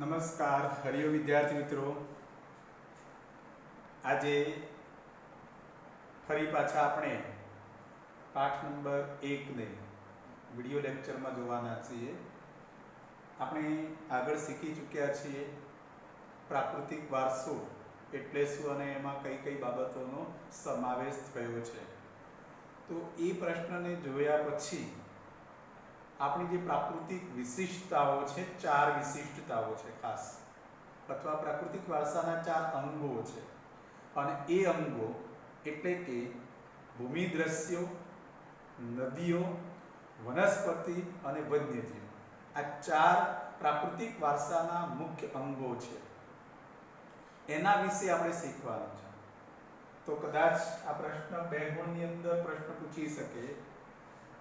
નમસ્કાર હરિયો વિદ્યાર્થી મિત્રો, આજે ફરી પાછા આપણે પાઠ નંબર 1 ને વિડિયો લેક્ચરમાં જોવાના છીએ. આપણે આગળ શીખી ચૂક્યા છીએ પ્રાકૃતિક વારસો એટલે શું અને એમાં કઈ કઈ બાબતોનો સમાવેશ થયો છે. તો એ પ્રશ્નને જોયા પછી આપણી જે પ્રાકૃતિક વિશિષ્ટતાઓ છે, 4 વિશિષ્ટતાઓ છે ખાસ, અથવા પ્રાકૃતિક વારસાના 4 અંગો છે. અને એ અંગો એટલે કે ભૂમિ દ્રશ્યો, નદીઓ, વનસ્પતિ અને વન્યજીવ, આ 4 પ્રાકૃતિક વારસાના મુખ્ય અંગો છે. એના વિશે આપણે શીખવાનું છે. તો કદાચ આ પ્રશ્ન 2 ગુણની અંદર પ્રશ્ન પૂછી શકે.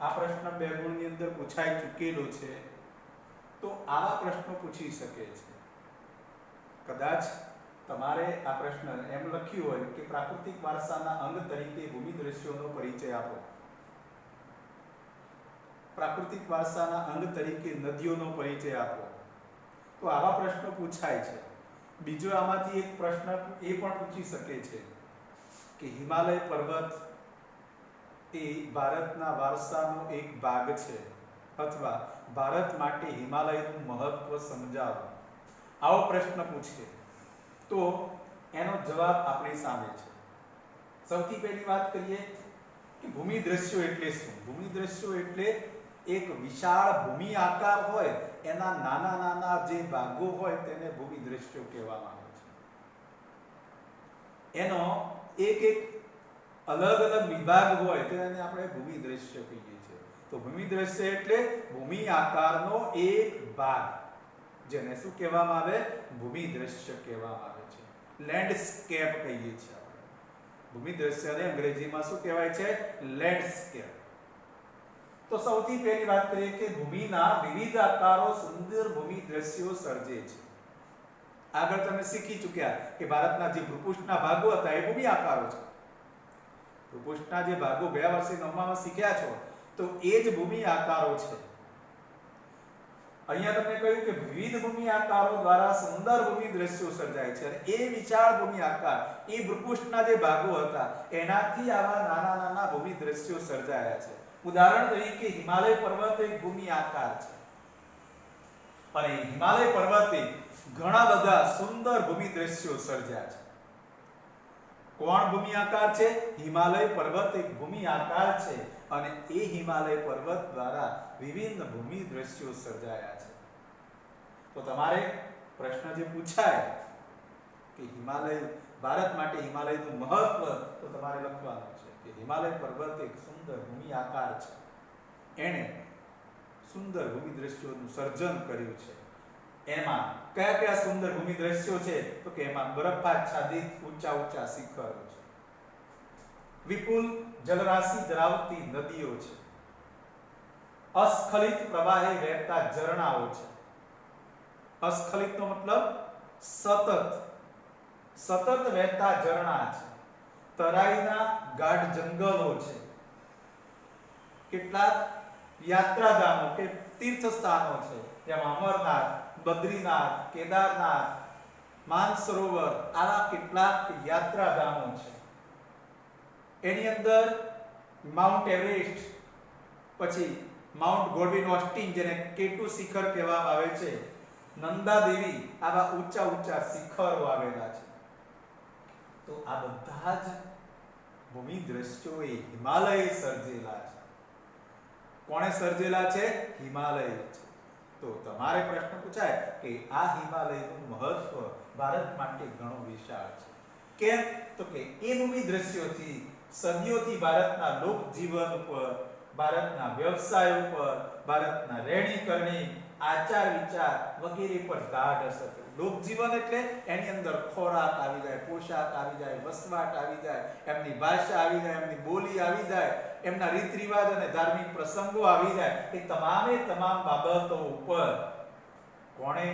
આ પ્રશ્ન 2 ગુણની અંદર પૂછાઈ ચૂકેલો છે, તો આવા પ્રશ્નો પૂછી શકે છે. કદાચ તમારે આ પ્રશ્ન એમ લખ્યું હોય કે પ્રાકૃતિક વારસાના અંગ તરીકે ભૂમિ દ્રશ્યોનો પરિચય આપો, પ્રાકૃતિક વારસાના અંગ તરીકે નદીઓનો પરિચય આપો, તો આવા પ્રશ્નો પૂછાય છે. બીજો આમાંથી એક પ્રશ્ન એ પણ પૂછી શકે છે કે હિમાલય પર્વત એ ભારતના વારસાનો એક ભાગ છે, અથવા ભારત માટે હિમાલયનું મહત્વ સમજાવો. આવો પ્રશ્ન પૂછે તો એનો જવાબ આપણી સામે છે. સૌથી પહેલી વાત કરીએ કે ભૂમિ દ્રશ્યો એટલે શું. ભૂમિ દ્રશ્યો એટલે એક વિશાળ ભૂમિ આકાર હોય, એના નાના નાના જે ભાગો હોય તેને ભૂમિ દ્રશ્યો કહેવામાં આવે છે. એનો એક એક અલગ અલગ વિભાગ હોય તેને આપણે ભૂમિ દ્રશ્ય કહીએ છીએ. તો ભૂમિ દ્રશ્ય એટલે ભૂમિ આકારનો એક ભાગ, જેને શું કહેવામાં આવે? ભૂમિ દ્રશ્ય કહેવામાં આવે છે. લેન્ડસ્કેપ કહીએ છીએ આપણે. ભૂમિ દ્રશ્યને અંગ્રેજીમાં શું કહેવાય છે? લેન્ડસ્કેપ. તો સૌથી પહેલી વાત કરીએ કે ભૂમિના વિવિધ આકારો સુંદર ભૂમિ દ્રશ્યો સર્જે છે. આગળ તમે શીખી ચૂક્યા કે ભારતના જે ભૂપૃષ્ઠના ભાગો હતા એ ભૂમિ આકારો છે. ભૂપૃષ્ઠના જે ભાગો ગયા વર્ષે 9માં શીખ્યા છો, તો એ જ ભૂમિ આકારો છે. અહીંયા તમને કહ્યું કે વિવિધ ભૂમિ આકારો દ્વારા સુંદર ભૂમિ દ્રશ્યો સર્જાય છે. અને એ વિશાળ ભૂમિ આકાર, એ ભૂપૃષ્ઠના જે ભાગો હતા એનાથી આવા નાના નાના ભૂમિ દ્રશ્યો સર્જાયા છે. ઉદાહરણ તરીકે હિમાલય પર્વત એક ભૂમિ આકાર છે, અને હિમાલય પર્વતે ઘણા બધા સુંદર ભૂમિ દ્રશ્યો સર્જ્યા છે. કોણ ભૂમિ આકાર છે? હિમાલય પર્વત એક ભૂમિ આકાર છે, અને એ હિમાલય પર્વત દ્વારા વિવિધ ભૂમિ દ્રશ્યો સર્જાયા છે. તો તમારે પ્રશ્ન જે પૂછાય કે હિમાલય, ભારત માટે હિમાલયનું મહત્વ, તો તમારે લખવાનું છે કે હિમાલય પર્વત એક સુંદર ભૂમિ આકાર છે, એણે સુંદર ભૂમિ દ્રશ્યોનું સર્જન કર્યું છે. એમાં કયા કયા સુંદર ભૂમિ દ્રશ્યો છે? તો કે એમાં બરફાચ્છાદિત ઊંચા ઊંચા શિખરો છે, વિપુલ જલરાશિ ધરાવતી નદીઓ છે, અસ્ખલિત પ્રવાહે વહેતા ઝરણાઓ છે. અસ્ખલિતનો મતલબ સતત વહેતા ઝરણા છે. તરાઈના ગાઢ જંગલો છે. કેટલાક યાત્રાધામો કે તીર્થ સ્થાનો છે, જેમાં અમરનાથ, બદ્રીનાથ, કેદારનાથ, માનસરોવર, આવા કેટલાક યાત્રાધામો છે. એની અંદર માઉન્ટ એવરેસ્ટ, પછી માઉન્ટ ગોડવિન ઓસ્ટિન, જેને K2 શિખર કહેવામાં આવે છે, નંદા દેવી, આવા ઊંચા ઊંચા શિખરો આવેલા છે. તો આ બધા જ ભૂમિ દ્રશ્યો એ હિમાલયે સર્જેલા છે. કોણે સર્જેલા છે? હિમાલય છે. તો તમારે પ્રશ્ન પૂછાય કે આ હિમાલયનું મહત્વ ભારત માટે ઘણું વિશાળ છે. કેમ? તો કે એ ભૂમિ દ્રશ્યોથી સદીઓથી ભારતના લોક જીવન ઉપર, ભારતના વ્યવસાય ઉપર, ભારતના રહેણી કરણી, આચાર વિચાર વગેરે પર ગાઢ અસર કરી. લોક જીવન એટલે એની અંદર ખોરાક આવી જાય, પોશાક આવી જાય, વસવાટ આવી જાય, એમની ભાષા આવી જાય, એમની બોલી આવી જાય, એમના રીત રિવાજ અને ધાર્મિક પ્રસંગો આવી જાય. એ તમામે તમામ બાબતો ઉપર કોણે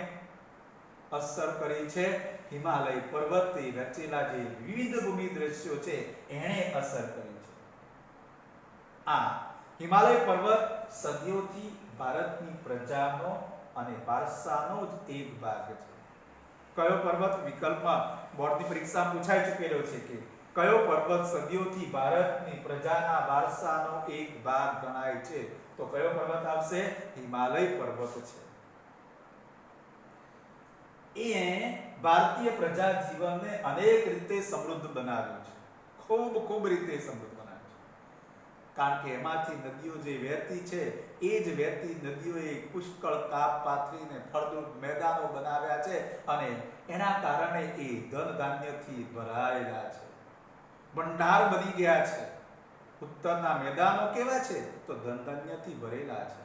અસર કરી છે? હિમાલય પર્વતે રચેલા જે વિવિધ ભૂમિ દ્રશ્યો છે એણે અસર કરી છે. આ હિમાલય પર્વત સદીઓથી ભારતની પ્રજાનો અને વારસાનો જ એક ભાગ છે. કયો પર્વત? વિકલ્પમાં બોર્ડની પરીક્ષામાં પૂછાઈ ચૂકેલો છે કે કયો પર્વત સદીઓથી ભારતની પ્રજાના વારસાનો એક ભાગ ગણાય છે? તો કયો પર્વત આવશે? હિમાલય પર્વત છે. એ ભારતીય પ્રજા જીવનને અનેક રીતે સમૃદ્ધ બનાવ્યું છે. ખૂબ રીતે સમૃદ્ધ બનાવ્યું છે. કારણ કે એમાંથી નદીઓ જે વહેતી છે એ જ વહેતી નદીઓએ પુષ્કળ કાપ પાથરીને ફળદ્રુપ મેદાનો બનાવ્યા છે અને એના કારણે એ ધન ધાન્યથી ભરાયેલા છે. ભંડાર બની ગયા છે. ઉત્તરના મેદાનો કેવા છે? તો ધન ધાન્યથી ભરેલા છે.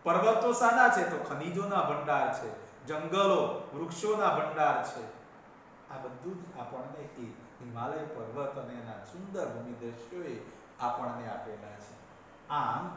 પર્વતો સાના છે? તો ખનિજોના ભંડાર છે. જંગલો, વૃક્ષોના ભંડાર છે. આ બધું જ આપણને એ હિમાલય પર્વત અને એના સુંદર ભૂમિ દ્રશ્યોએ આપણને આપેલા છે. આમ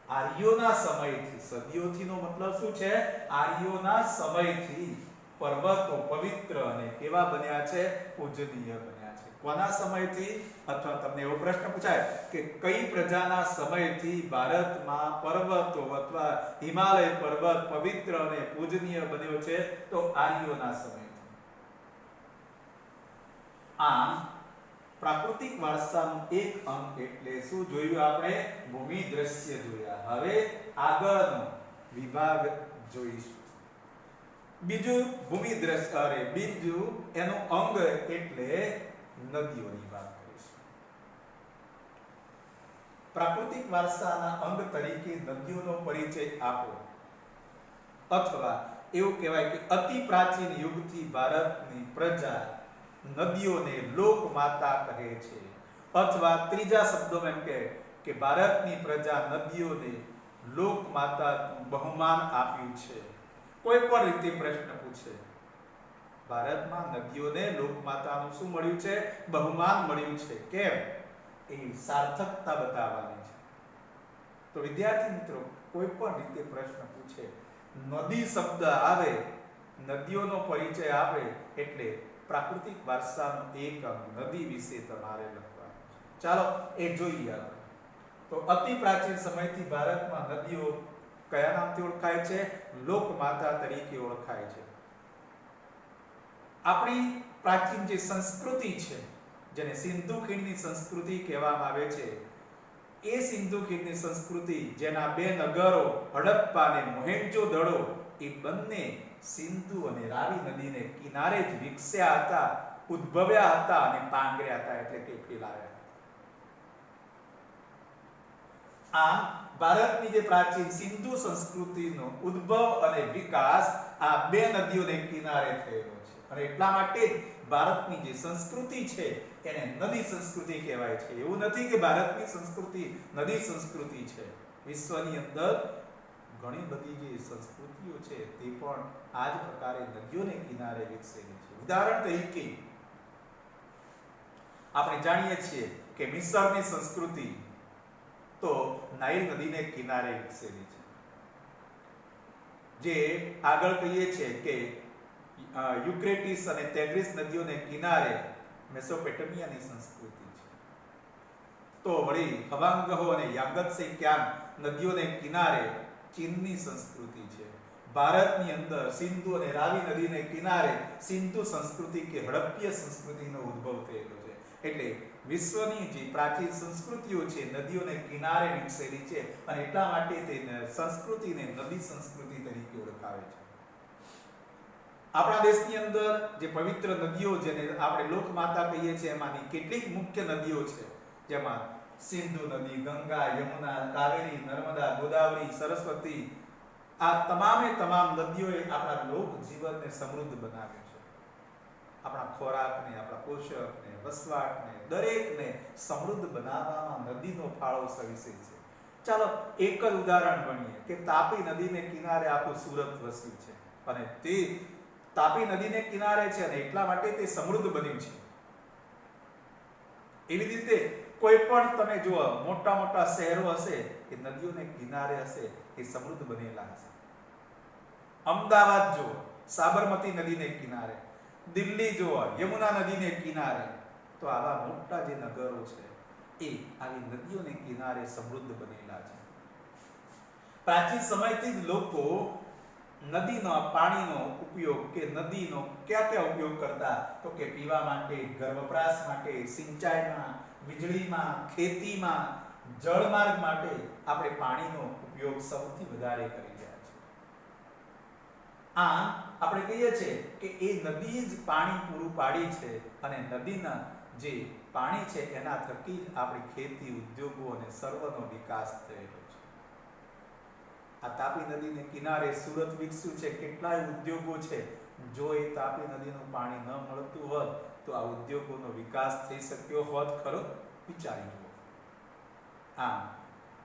આર્યોના સમયથી, સદીઓથીનો મતલબ શું છે? આર્યોના સમયથી પર્વતો પવિત્ર અને કેવા બન્યા છે? પૂજનીય બન્યા છે. કોના સમયથી? અથવા તમને એવો પ્રશ્ન પૂછાય કે કઈ પ્રજાના સમયથી ભારતમાં પર્વતો અથવા હિમાલય પર્વત પવિત્ર અને પૂજનીય બન્યો છે? તો આર્યોના સમયથી. આમ પ્રાકૃતિક વારસાનું એક અંગ એટલે શું જોયું આપણે? ભૂમિ દ્રશ્ય જોયા. હવે આગળનો વિભાગ જોઈશું. બીજું ભૂમિ દ્રશ્ય બીજું એનું અંગ એટલે નદીઓની વાત કરીશું. પ્રાકૃતિક વારસાના અંગ તરીકે નદીઓનો પરિચય આપો. અથવા એવું કહેવાય કે અતિ પ્રાચીન યુગથી ભારતની પ્રજા નદીઓને લોક માતા કહે છે. અથવા ત્રીજા શબ્દોમાં એમ કહે કે ભારતની પ્રજા નદીઓને લોક માતાનું બહુમાન આપ્યું છે. કોઈ પણ રીતે પ્રશ્ન પૂછે, ભારતમાં નદીઓને લોક માતાનું શું મળ્યું છે? બહુમાન મળ્યું છે. કેમ? એ સાર્થકતા બતાવવાની છે. તો વિદ્યાર્થી મિત્રો, કોઈ પણ રીતે પ્રશ્ન પૂછે, નદી શબ્દ આવે, નદીઓનો પરિચય આપે એટલે પ્રાકૃતિક વારસાનો એક અંગ નદી વિશે તમારે લખવાનું છે. ચાલો એ જોઈએ આપણે. તો અતિ પ્રાચીન સમયથી ભારતમાં નદીઓ કયા નામથી ઓળખાય છે? લોકમાતા તરીકે ઓળખાય છે. આપણી પ્રાચીન જે સંસ્કૃતિ છે, જેને સિંધુ ખીણની સંસ્કૃતિ કહેવામાં આવે છે, એ સિંધુ ખીણની સંસ્કૃતિ જેના બે નગરો હડપ્પા અને મોહેન્જો-દડો એ બંને સિંધુ અને રાવી નદીને કિનારે જ વિકસ્યા હતા, ઉદ્ભવ્યા હતા અને પાંગર્યા હતા, એટલે કે ફેલાયા. આમ ભારતની જે પ્રાચીન સિંધુ સંસ્કૃતિનો ઉદ્ભવ અને વિકાસ આ બે નદીઓને કિનારે થયેલો છે. અને એટલા માટે ભારતની જે સંસ્કૃતિ છે એને નદી સંસ્કૃતિ કહેવાય છે. એવું નથી કે ભારતની સંસ્કૃતિ નદી સંસ્કૃતિ છે. વિશ્વની અંદર ઘણી બધી જે સંસ્કૃતિઓ છે તે પણ આ જ પ્રકારે નદીઓને કિનારે વિકસેલી છે. ઉદાહરણ તરીકે આપણે જાણીએ છીએ કે મિસરની સંસ્કૃતિ તો નાઇલ નદીને કિનારે વિકસેલી છે. જે આગળ કહીએ છીએ કે યુક્રેટિસ અને ટેગ્રીસ નદીઓને કિનારે મેસોપોટેમિયાની સંસ્કૃતિ છે. તો વળી હવાંગહો અને યાંગત્સે ક્યાંગ નદીઓને કિનારે ચીનની સંસ્કૃતિ છે. ભારતની અંદર સિંધુ અને રાવી નદીને કિનારે સિંધુ સંસ્કૃતિ કે હડપ્પીય સંસ્કૃતિનો ઉદ્ભવ થયેલો છે. એટલે વિશ્વની જે પ્રાચીન સંસ્કૃતિઓ છે નદીઓને કિનારે વિકસેલી છે અને એટલા માટે તે સંસ્કૃતિને નદી સંસ્કૃતિ તરીકે ઓળખાવે છે. આપણા દેશની અંદર જે પવિત્ર નદીઓ જેને આપણે લોકમાતા કહીએ છીએ એમાંની કેટલીક મુખ્ય નદીઓ છે, જેમાં સિંધુ નદી, ગંગા, યમુના, કાવેરી, નર્મદા, ગોદાવરી, સરસ્વતી, આ તમામે તમામ નદીઓએ આપણા લોક જીવનને સમૃદ્ધ બનાવ્યું છે. આપણા ખોરાકને, આપણા પોષકને, વસવાટને, દરેકને સમૃદ્ધ બનાવવામાં નદીનો ફાળો સવિશેષ છે. ચાલો એક જ ઉદાહરણ ગણીએ કે તાપી નદીને કિનારે આખું સુરત વસ્યું છે અને તે તાપી નદીને કિનારે છે અને એટલા માટે તે સમૃદ્ધ બન્યું છે. એવી રીતે કોઈ પણ તમે જુઓ મોટા મોટા શહેરો હશે એ નદીઓને કિનારે હશે, એ સમૃદ્ધ બનેલા હશે. અમદાવાદ જુઓ સાબરમતી નદીને કિનારે, દિલ્હી જુઓ યમુના નદીને કિનારે. તો આવા મોટા જે નગરો છે એ આવી નદીઓને કિનારે સમૃદ્ધ બનેલા છે. પ્રાચીન સમયથી જ લોકો નદીના પાણીનો ઉપયોગ કે નદીનો ક્યાં ઉપયોગ કરતા તો કે પીવા માટે, ઘર વપરાશ માટે, સિંચાઈમાં, વીજળીમાં, ખેતીમાં, જળમાર્ગ માટે આપણે પાણીનો ઉપયોગ સૌથી વધારે કરી રહ્યા છીએ. આમ આપણે કહીએ છીએ કે એ નદી જ પાણી પૂરું પાડી છે અને નદીના જે પાણી છે એના થકી જ આપણી ખેતી, ઉદ્યોગો અને સર્વનો વિકાસ થયેલો છે. આ તાપી નદીને કિનારે સુરત વિકસ્યું છે, કેટલાય ઉદ્યોગો છે. જો એ તાપી નદીનું પાણી ન મળતું હોત તો આ ઉદ્યોગોનો વિકાસ થઈ શક્યો હોત ખરો? વિચારી જુઓ. આમ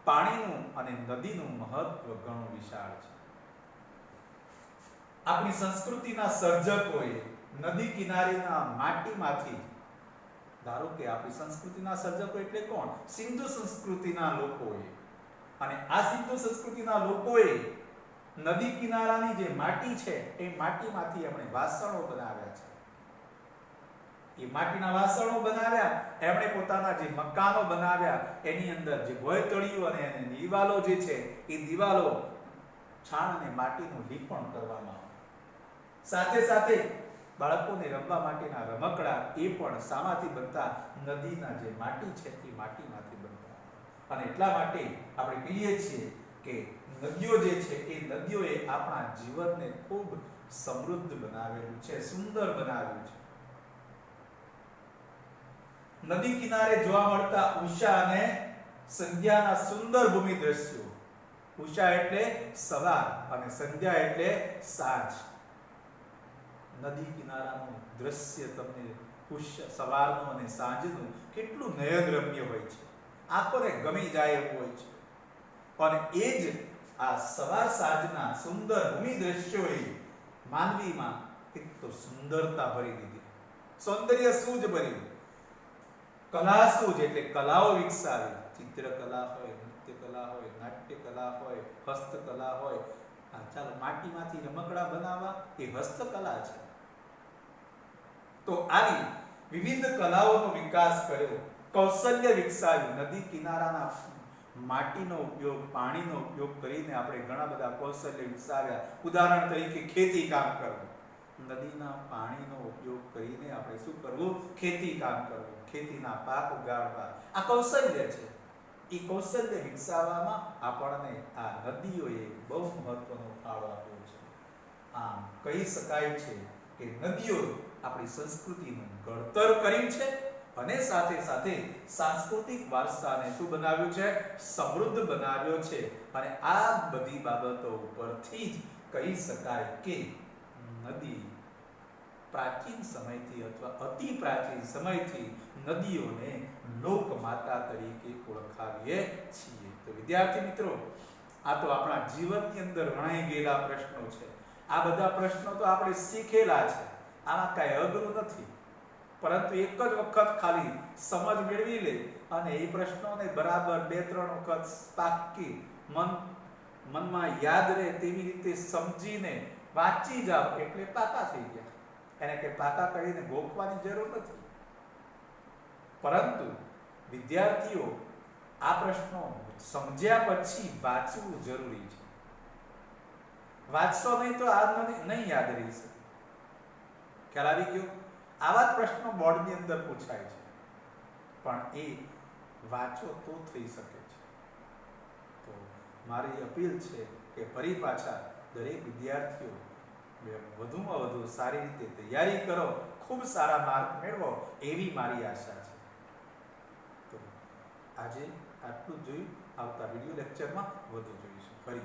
પાણીનું અને નદીનું મહત્વ ઘણું વિશાળ છે. આપણી સંસ્કૃતિના સર્જકોએ નદી કિનારેના માટીમાંથી, ધારો કે આપણી સંસ્કૃતિના સર્જકો એટલે કોણ? સિંધુ સંસ્કૃતિના લોકોએ. અને આ સિંધુ સંસ્કૃતિના લોકોએ નદી કિનારાની જે માટી છે એ માટીમાંથી એમણે વાસણો બનાવ્યા છે. એ માટીના વાસણો બનાવ્યા, એમણે પોતાના જે મકાનો બનાવ્યા, એની અંદર જે ભોયતળીઓ અને એની દિવાલો જે છે એ દિવાલો છાણ અને માટીનું લીપણ કરવામાં આવે. સાથે સાથે બાળકોને રમવા માટેના રમકડા એ પણ શામાંથી બનતા? નદીના જે માટી છે એ માટીમાંથી બનતા. અને એટલા માટે આપણે કહીએ છીએ કે નદીઓ જે છે એ નદીઓએ આપણા જીવનને ખૂબ સમૃદ્ધ બનાવેલું છે, સુંદર બનાવ્યું છે. નદી કિનારે જોવા મળતા ઉષા અને સંધ્યાના સુંદર ભૂમિ દ્રશ્યો. ઉષા એટલે સવાર અને સંધ્યા એટલે સાંજ. નદી કિનારાનું દ્રશ્ય તમને સવારનું અને સાંજનું કેટલું નયનરમ્ય હોય છે, આંખોને ગમી જાય એવું હોય છે. અને એ જ આ સવાર સાંજના સુંદર ભૂમિ દ્રશ્યોએ માનવીમાં એક તો સુંદરતા ભરી દીધી, સૌંદર્ય સૂજ ભર્યું, કલા સૂજ એટલે કલાઓ વિકસાવી. ચિત્રકલા હોય, નૃત્ય કલા હોય, નાટ્ય કલા હોય, હસ્તકલા હોય. ચાલો માટીમાંથી રમકડા બનાવવા એ હસ્તકલા છે. તો આવી વિવિધ કલાઓનો વિકાસ કર્યો, કૌશલ્ય વિકસાવ્યું. નદી કિનારાના માટીનો ઉપયોગ, પાણીનો ઉપયોગ કરીને આપણે ઘણા બધા કૌશલ્ય વિકસાવ્યા. ઉદાહરણ તરીકે ખેતી કામ કરવું. નદીના પાણીનો ઉપયોગ કરીને આપણે શું કરવું? ખેતી કામ કરવું, ખેતીના પાક ઉગાડવા. આ કૌશલ્ય છે. એ કૌશલ્ય વિકસાવવામાં આપણને આ નદીઓએ બહુ મહત્વનો ફાળો આપ્યો છે. આમ કહી શકાય છે કે નદીઓ આપણી સંસ્કૃતિનું ઘડતર કર્યું છે અને સાથે સાથે સાંસ્કૃતિક વારસાને શું બનાવ્યું છે? સમૃદ્ધ બનાવ્યો છે. અને આ બધી બાબતો ઉપરથી જ કહી શકાય કે નદી પ્રાચીન સમયથી અથવા અતિ પ્રાચીન સમયથી નદીઓને લોકમાતા તરીકે ઓળખાવીએ છીએ. તો વિદ્યાર્થી મિત્રો, આ તો આપણા જીવનની અંદર વણાઈ ગયેલા પ્રશ્નો છે. આ બધા પ્રશ્નો તો આપણે શીખેલા છે, આમાં કાંઈ અઘરું નથી. પરંતુ એક જ વખત ખાલી સમજ મેળવી લે અને એ પ્રશ્નોને બરાબર 2-3 વખત પાકી મનમાં યાદ રહે તેવી રીતે સમજીને વાંચી જાવ એટલે પાકા થઈ ગયા. એને કે પાકા કરીને ગોખવાની જરૂર નથી. પરંતુ વિદ્યાર્થીઓ આ પ્રશ્નો સમજ્યા પછી વાંચવું જરૂરી છે. વાંચશો નહીં તો આ નહીં યાદ રહી શકે. ખ્યાલ આવી ગયો? આવા જ પ્રશ્નો બોર્ડની અંદર પૂછાય છે, પણ એ વાંચો તો થઈ શકે છે. તો મારી અપીલ છે કે ફરી પાછા દરેક વિદ્યાર્થીઓ વધુમાં વધુ સારી રીતે તૈયારી કરો, ખૂબ સારા માર્ક મેળવો એવી મારી આશા છે. તો આજે આટલું જોયું. આવતા વિડિયો લેક્ચરમાં વધુ જોઈશું. ફરી